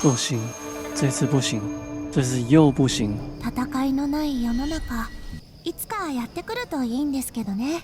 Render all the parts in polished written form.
不行，这次不行，这次又不行。戦いのない世の中、いつかやってくるといいんですけどね。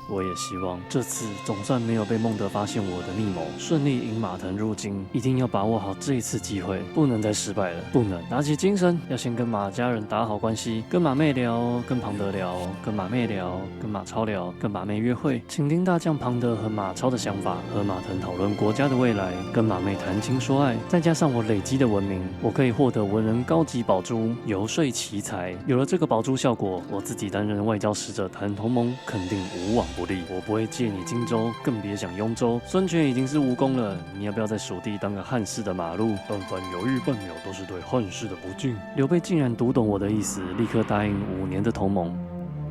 我也希望这次总算没有被孟德发现我的密谋，顺利引马腾入京。一定要把握好这一次机会，不能再失败了，不能！打起精神，要先跟马家人打好关系，跟马妹聊，跟庞德聊，跟马妹聊，跟马超聊，跟马妹约会，请听大将庞德和马超的想法，和马腾讨论国家的未来，跟马妹谈情说爱，再加上我累积的文明，我可以获得文人高级宝珠，游说奇才。有了这个宝珠效果，我自己担任外交使者谈同盟，肯定无往不利。我不会借你荆州，更别想雍州。孙权已经是无功了，你要不要在蜀地当个汉室的马路？但凡犹豫半秒，都是对汉室的不敬。刘备竟然读懂我的意思，立刻答应5年的同盟。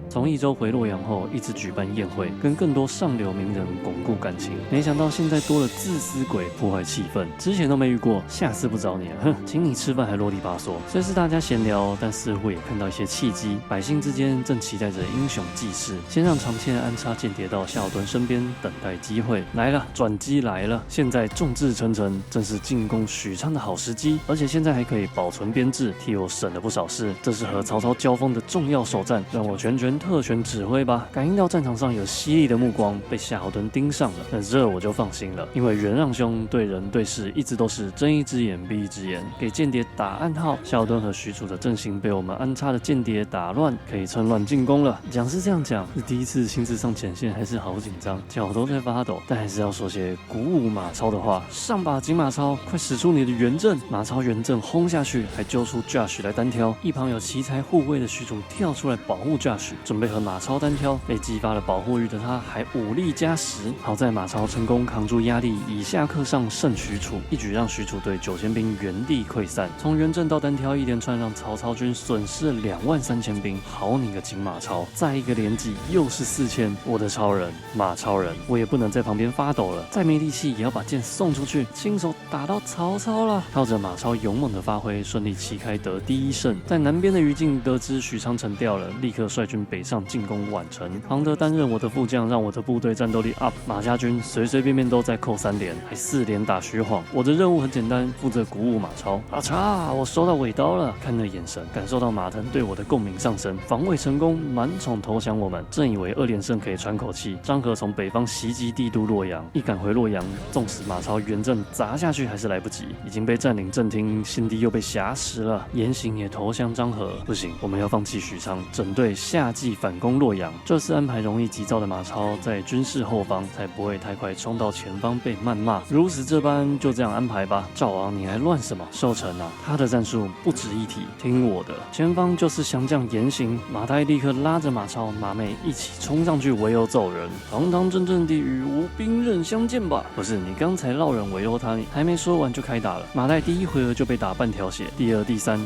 从益州回洛阳后，一直举办宴会，跟更多上流名人巩固感情。没想到现在多了自私鬼，破坏气氛。之前都没遇过，下次不找你了。哼，请你吃饭还啰里吧嗦。虽是大家闲聊，但似乎也看到一些契机。百姓之间正期待着英雄济世，先让长倩安插间谍到夏侯惇身边，等待机会。来了，转机来了！现在众志成城，正是进攻许昌的好时机。而且现在还可以保存编制，替我省了不少事。这是和曹操交锋的重要首战，让我全权特权指挥吧。感应到战场上有犀利的目光被夏侯惇盯上了，那这我就放心了，因为袁让兄对人对事一直都是睁一只眼闭一只眼，给间谍打暗号。夏侯惇和许褚的阵型被我们安插的间谍打乱，可以趁乱进攻了。讲是这样讲，是第一次亲自上前线，还是好紧张，脚都在发抖，但还是要说些鼓舞马超的话。上吧，金马超，快使出你的圆阵！马超圆阵轰下去，还揪出 Josh 来单挑。一旁有奇才护卫的许褚跳出来保护 Josh，准备和马超单挑。被激发了保护欲的他，还武力加10。好在马超成功扛住压力，以下克上胜许褚，一举让许褚队9000兵原地溃散。从圆阵到单挑，一连串让曹操军损失了23000兵。好你个金马超，再一个连击又是4000。我的超人马超人，我也不能在旁边发抖了，再没力气也要把剑送出去，亲手打到曹操了。靠着马超勇猛的发挥，顺利旗开得第1胜。在南边的于禁得知许昌城掉了，立刻率军北上进攻宛城。庞德担任我的副将，让我的部队战斗力 up。马家军随随便便都在扣3连，还4连打徐晃。我的任务很简单，负责鼓舞马超。阿叉，我收到尾刀了，看那眼神，感受到马腾对我的共鸣上升。防卫成功，满宠投降我们。正以为2连胜可以喘口气，张合从北方袭击帝都洛阳，一赶回洛阳，纵使马超圆阵砸下去还是来不及，已经被占领阵厅，新地又被挟持了。严行也投降张合，不行，我们要放弃许昌，整队夏季反攻洛阳。这次安排容易急躁的马超在军事后方，才不会太快冲到前方被谩骂。如此这般，就这样安排吧。赵王，你还乱什么？寿成啊，他的战术不值一提，听我的。前方就是降将严行，马岱立刻拉着马超、马妹一起冲上去围殴揍人，堂堂正正地与吴兵刃相见吧。不是，你刚才绕人围殴他，你还没说完就开打了。马岱第1回合就被打半条血，第2、第3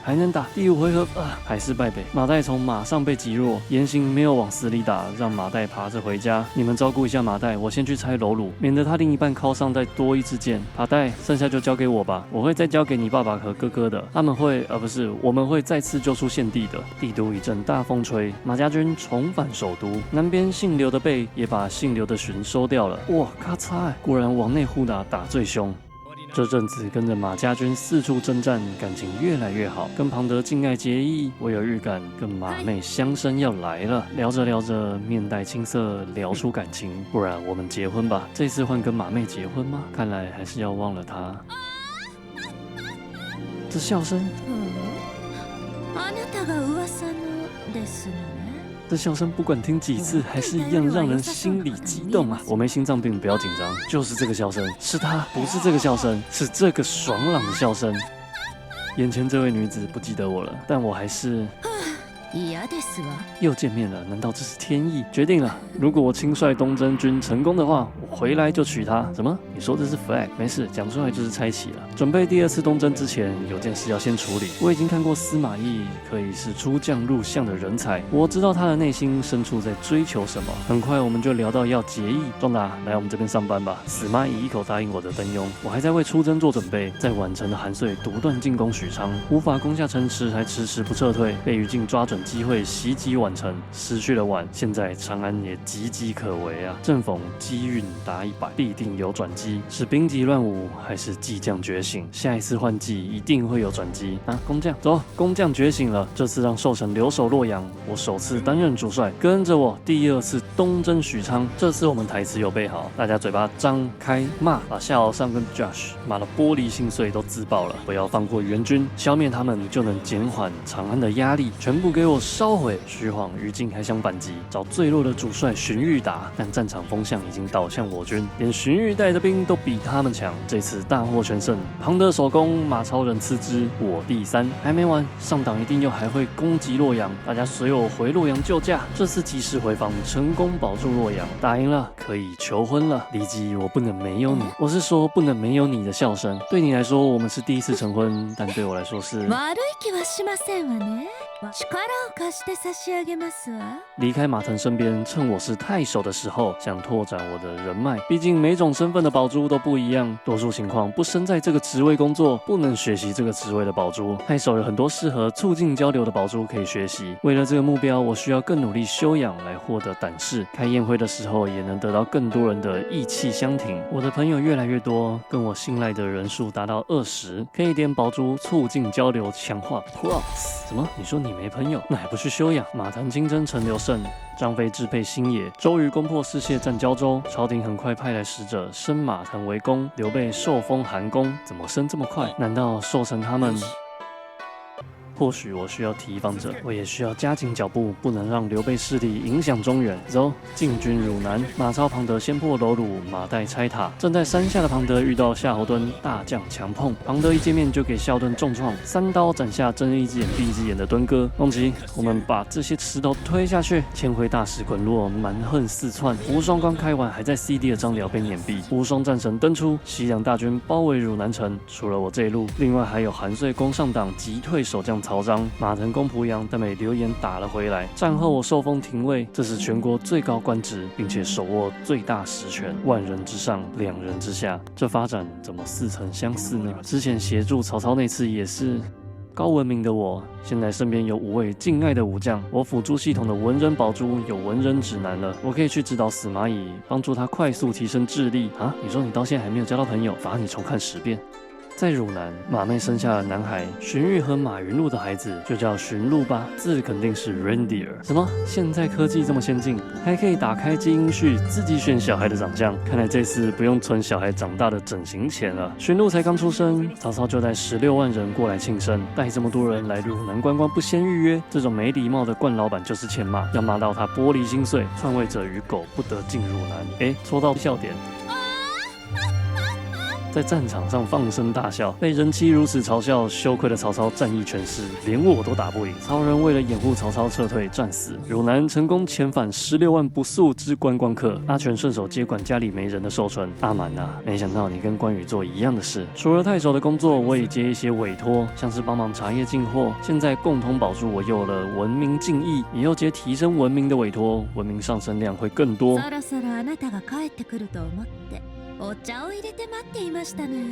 还能打，第5回合还是败北。马岱从马上被击落，严行没有往死里打，让马岱爬着回家。你们照顾一下马岱，我先去拆楼鲁，免得他另一半靠上再多一支箭。马岱，剩下就交给我吧，我会再交给你爸爸和哥哥的，他们会不是，我们会再次救出献帝的。帝都一阵大风吹，马家军重返首都。南边姓刘的贝也把姓刘的荀收掉了。哇，咔嚓，果然往内互打打最凶。这阵子跟着马家军四处征战，感情越来越好，跟庞德敬爱结义。我有预感，跟马妹相生要来了。聊着聊着，面带青涩，聊出感情。不然我们结婚吧？这次换跟马妹结婚吗？看来还是要忘了她。这笑声，あなたが噂のですね。这笑声不管听几次，还是一样让人心里激动啊！我没心脏病，不要紧张，就是这个笑声，是她，不是这个笑声，是这个爽朗的笑声。眼前这位女子不记得我了，但我还是嫌ですわ。又见面了，难道这是天意？决定了，如果我亲率东征军成功的话，我回来就娶她。什么？你说这是 flag？ 没事，讲出来就是猜忌了。准备第2次东征之前，有件事要先处理。我已经看过司马懿，可以是出将入相的人才，我知道他的内心深处在追求什么。很快我们就聊到要结义，壮达，来我们这边上班吧。司马懿一口答应我的登庸，我还在为出征做准备。在宛城的韩遂独断进攻许昌，无法攻下城池，还迟迟不撤退，被于禁抓准等机会袭击宛城，失去了宛，现在长安也岌岌可危啊！正逢机运达100，必定有转机。是兵籍乱舞，还是季将觉醒？下一次换季一定会有转机啊！工匠，走，工匠觉醒了，这次让寿臣留守洛阳，我首次担任主帅，跟着我第2次东征许昌。这次我们台词有备好，大家嘴巴张开骂，把夏侯尚跟 Josh 骂得玻璃心碎都自爆了，不要放过援军，消灭他们就能减缓长安的压力，全部给我烧毁！徐晃、于禁还想反击，找最弱的主帅荀彧打，但战场风向已经倒向我军，连荀彧带的兵都比他们强，这次大获全胜。庞德首功，马超人次之，我第3。还没完，上党一定又还会攻击洛阳，大家随我回洛阳救驾。这次及时回防，成功保住洛阳，打赢了，可以求婚了。骊姬，我不能没有你，我是说不能没有你的笑声。对你来说，我们是第1次成婚，但对我来说是。悪い気はしませんわね。力を貸して差し上げますわ。离开马腾身边，趁我是太守的时候，想拓展我的人脉。毕竟每种身份的宝珠都不一样，多数情况不身在这个职位工作，不能学习这个职位的宝珠。太守有很多适合促进交流的宝珠可以学习。为了这个目标，我需要更努力修养来获得胆识。开宴会的时候，也能得到更多人的意气相挺。我的朋友越来越多，跟我信赖的人数达到20，可以点宝珠促进交流，强化 Plus。什么？你说你没朋友，那还不去修养？马腾亲征陈留胜，张飞支配新野，周瑜攻破士燮占胶州，朝廷很快派来使者升马腾为公，刘备受封韩公，怎么升这么快？难道寿臣他们？或许我需要提防着，我也需要加紧脚步，不能让刘备势力影响中原。走，进军汝南。马超、庞德先破楼鲁，马岱拆塔。正在山下的庞德遇到夏侯惇大将强碰，庞德一见面就给夏惇重创，3刀斩下睁一只眼闭一只眼的敦哥。龙吉，我们把这些石头推下去。千回大石滚落，蛮横4窜。无双刚开完，还在 CD 的张辽被碾毙。无双战神登出，西凉大军包围汝南城。除了我这一路，另外还有韩遂攻上党，击退守将曹彰，马腾攻濮阳，但被刘演打了回来。战后我受封廷尉，这是全国最高官职，并且手握最大实权，万人之上，两人之下。这发展怎么似曾相似呢？之前协助曹操那次也是。高文明的我，现在身边有5位敬爱的武将，我辅助系统的文人宝珠有文人指南了，我可以去指导死蚂蚁，帮助他快速提升智力啊！你说你到现在还没有交到朋友，罚你重看10遍。在汝南，马妹生下了男孩，荀彧和马云禄的孩子就叫荀禄吧，字肯定是 reindeer。什么？现在科技这么先进，还可以打开基因序，自己选小孩的长相。看来这次不用存小孩长大的整形钱了。荀禄才刚出生，曹操就带16万人过来庆生，带这么多人来汝南观光不先预约，这种没礼貌的冠老板就是欠骂，要骂到他玻璃心碎。篡位者与狗不得进汝南。戳到笑点。在战场上放声大笑，被人妻如此嘲笑，羞愧的曹操战意全失，连我都打不赢。曹仁为了掩护曹操撤退，战死。汝南成功遣返16万不速之观光客。阿全顺手接管家里没人的寿春。阿满啊，没想到你跟关羽做一样的事。除了太守的工作，我也接一些委托，像是帮忙茶叶进货。现在共同保住我有了文明敬意，以后接提升文明的委托，文明上升量会更多。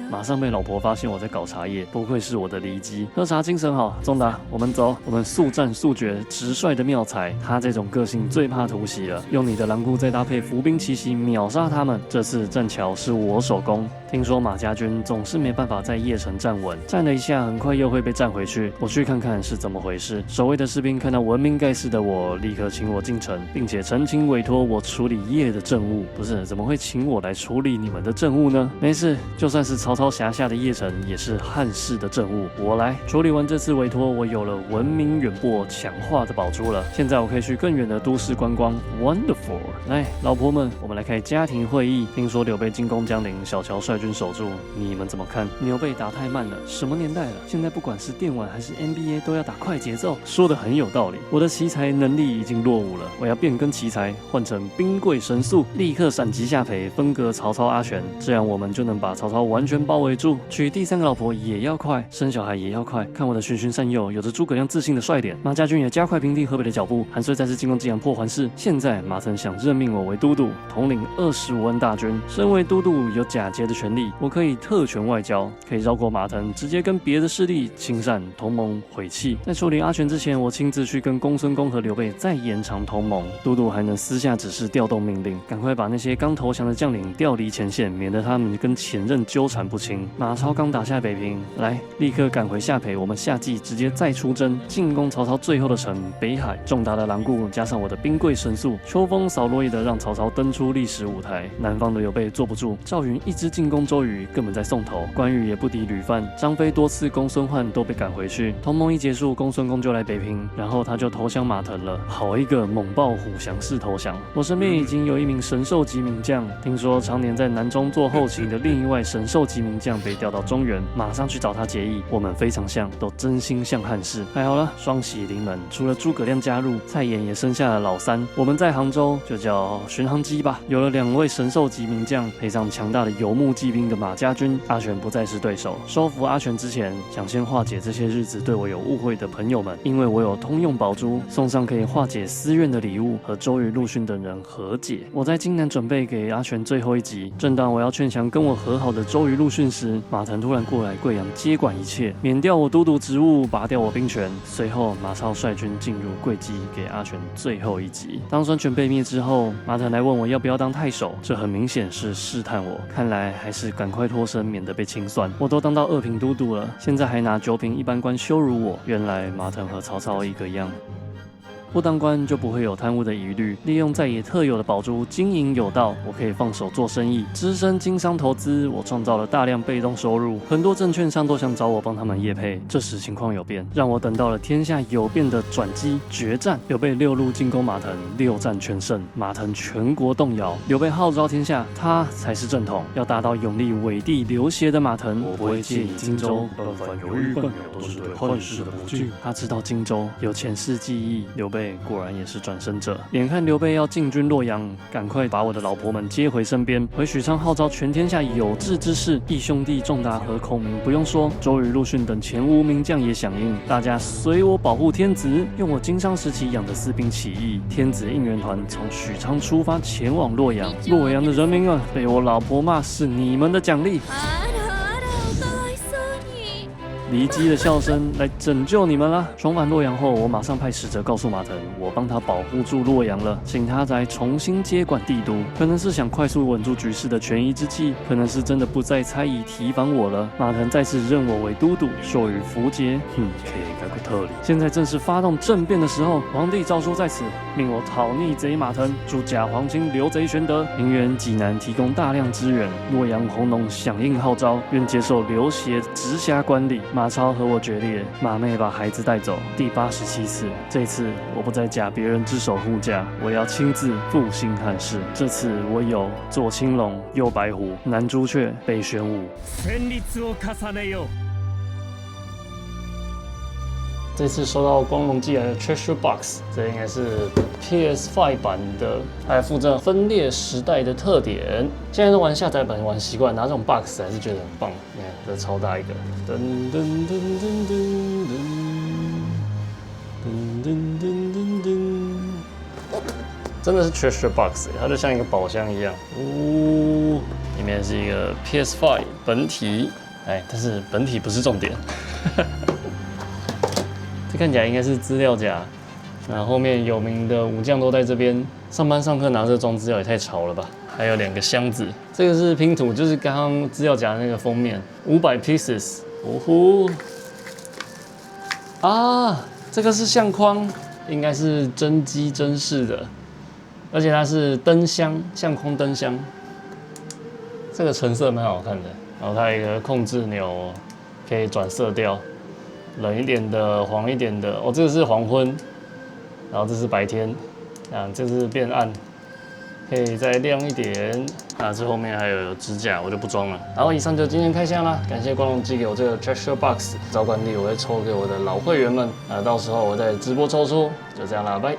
马上被老婆发现我在搞茶叶，不愧是我的骊姬，喝茶精神好。仲达，我们走，我们速战速决，直率的妙才。他这种个性最怕突袭了，用你的蓝菇再搭配伏兵奇袭，秒杀他们。这次正巧是我首攻。听说马家军总是没办法在邺城站稳，站了一下，很快又会被站回去。我去看看是怎么回事。守卫的士兵看到文明盖世的我，立刻请我进城，并且陈情委托我处理邺的政务。不是，怎么会请我来处理你们的政务呢？没事，就算是曹操辖下的邺城，也是汉室的政务，我来处理完这次委托，我有了文明远播强化的宝珠了。现在我可以去更远的都市观光 ，Wonderful！ 来，老婆们，我们来开家庭会议。听说刘备进攻江陵，小乔率军守住，你们怎么看？牛被打太慢了，什么年代了？现在不管是电玩还是 NBA 都要打快节奏，说得很有道理。我的奇才能力已经落伍了，我要变更奇才，换成兵贵神速，立刻闪击下邳，分割曹操阿全，这样我们就能把曹操完全包围住。娶第3个老婆也要快，生小孩也要快。看我的循循善诱，有着诸葛亮自信的帅脸。马家军也加快平定河北的脚步。韩遂再次进攻济阳破环氏。现在马腾想任命我为都督，统领25万大军。身为都督有假节的权权力，我可以特权外交，可以绕过马腾，直接跟别的势力清善同盟毁弃。在处理阿全之前，我亲自去跟公孙公和刘备再延长同盟。都督还能私下指示调动命令，赶快把那些刚投降的将领调离前线，免得他们跟前任纠缠不清。马超刚打下北平，来，立刻赶回下邳，我们夏季直接再出征，进攻曹操最后的城北海。重大的狼顾加上我的兵贵神速，秋风扫落叶的让曹操登出历史舞台。南方的刘备坐不住，赵云一直进攻周瑜，根本在送头。关羽也不敌吕范，张飞多次攻孙焕都被赶回去。同盟一结束，公孙公就来北平，然后他就投降马腾了。好一个猛豹虎降式投降！我身边已经有一名神兽级名将，听说常年在南中做后勤的另一位神兽级名将被调到中原，马上去找他结义。我们非常像，都真心像汉室。太好了，双喜临门，除了诸葛亮加入，蔡琰也生下了老三。我们在杭州就叫巡航机吧。有了2位神兽级名将，配上强大的游牧骑兵的马家军，阿全不再是对手。收服阿全之前，想先化解这些日子对我有误会的朋友们，因为我有通用宝珠，送上可以化解私怨的礼物，和周瑜、陆逊等人和解。我在荆南准备给阿全最后一击，正当我要劝降跟我和好的周瑜、陆逊时，马腾突然过来贵阳接管一切，免掉我都督职务，拔掉我兵权。随后马超率军进入贵畿，给阿全最后一击。当孙权被灭之后，马腾来问我要不要当太守，这很明显是试探我，看来还是赶快脱身，免得被清算。我都当到2品都督了，现在还拿9品一般官羞辱我，原来马腾和曹操一个样。不当官就不会有贪污的疑虑，利用在野特有的宝珠经营有道，我可以放手做生意，只身经商投资，我创造了大量被动收入，很多证券商都想找我帮他们业配。这时情况有变，让我等到了天下有变的转机决战。刘备6路进攻马腾，6战全胜，马腾全国动摇。刘备号召天下，他才是正统，要打倒永历伪帝刘协的马腾，我不会借以荆州，但凡犹豫半秒都是对汉室的不敬。他知道荆州有前世记忆，刘备果然也是转生者。眼看刘备要进军洛阳，赶快把我的老婆们接回身边。回许昌号召全天下有志之士，义兄弟仲达和孔明不用说，周瑜、陆逊等前无名将也响应。大家随我保护天子，用我经商时期养的私兵起义。天子应援团从许昌出发前往洛阳。洛阳的人民啊，被我老婆骂是你们的奖励。离姬的笑声来拯救你们啦！重返洛阳后，我马上派使者告诉马腾，我帮他保护住洛阳了，请他再重新接管帝都。可能是想快速稳住局势的权宜之计，可能是真的不再猜疑提防我了。马腾再次任我为都督，授予符节，可以改个特例。现在正是发动政变的时候，皇帝诏书在此，命我讨逆贼马腾，助假皇亲刘贼玄德，名援济南提供大量支援。洛阳弘农响应号召，愿接受刘协直辖管理。马超和我决裂，马妹把孩子带走。第87次，这次我不再假别人之手护驾，我要亲自复兴汉室。这次我有左青龙，右白虎，南朱雀，北玄武。这次收到光荣寄来的 Treasure Box， 这应该是 PS5 版的，还附赠分裂时代的特点。现在都玩下载版玩习惯，拿这种 box 还是觉得很棒。你看，这超大一个，噔噔噔噔噔噔噔噔噔噔，真的是 Treasure Box， 它就像一个宝箱一样。哦，里面是一个 PS5 本体，但是本体不是重点。这看起来应该是资料夹，那后面有名的武将都在这边。上班上课拿着装资料也太潮了吧！还有2个箱子，这个是拼图，就是刚刚资料夹的那个封面，500 pieces。哦呼！啊，这个是相框，应该是真机真式的，而且它是灯箱，相框灯箱。这个成色蛮好看的，然后它有一个控制钮，可以转色调。冷一点的，黄一点的，这个是黄昏，然后这是白天，这是变暗，可以再亮一点。这后面还有支架，我就不装了。然后以上就今天开箱啦，感谢光荣寄给我这个 Treasure Box， 照惯例我会抽给我的老会员们，到时候我再直播抽出，就这样啦，拜。